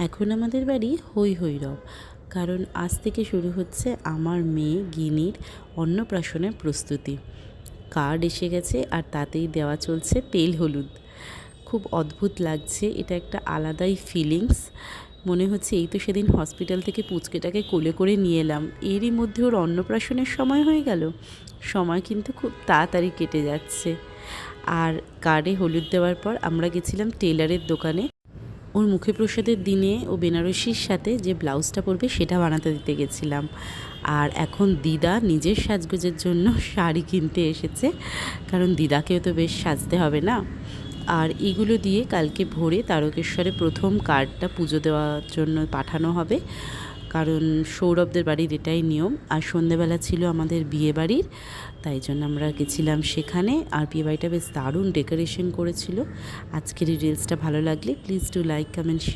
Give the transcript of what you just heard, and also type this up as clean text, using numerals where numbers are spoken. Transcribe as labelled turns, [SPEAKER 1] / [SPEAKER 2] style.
[SPEAKER 1] এখন আমাদের বাড়ি হৈ হৈরব, কারণ আজ থেকে শুরু হচ্ছে আমার মেয়ে গিনির অন্নপ্রাশনের প্রস্তুতি। কার্ড এসে গেছে আর তাতেই দেওয়া চলছে তেল হলুদ। খুব অদ্ভুত লাগছে, এটা একটা আলাদাই ফিলিংস। মনে হচ্ছে এই তো সেদিন হসপিটাল থেকে পুচকেটাকে কোলে করে নিয়ে এলাম, এরই মধ্যে ওর অন্নপ্রাশনের সময় হয়ে গেল। সময় কিন্তু খুব তাড়াতাড়ি কেটে যাচ্ছে। আর কার্ডে হলুদ দেওয়ার পর আমরা গেছিলাম টেলারের দোকানে। ওর মুখে প্রসাদের দিনে ও বেনারসির সাথে যে ব্লাউজটা পরবে সেটা বানাতে দিতে গেছিলাম। আর এখন দিদা নিজের সাজগোজের জন্য শাড়ি কিনতে এসেছে, কারণ দিদাকেও তো বেশ সাজতে হবে না। আর এগুলো দিয়ে কালকে ভোরে তারকেশ্বরে প্রথম কার্ডটা পুজো দেওয়ার জন্য পাঠানো হবে, কারণ সৌরভদের বাড়ির এটাই নিয়ম। আর সন্ধেবেলা ছিল আমাদের বিয়ে বাড়ির, তাই জন্য আমরা গেছিলাম সেখানে। আর বিয়ে বাড়িটা বেশ দারুণ ডেকোরেশন করেছিল। আজকের এই রিলসটা ভালো লাগলে প্লিজ ডু লাইক, কমেন্ট,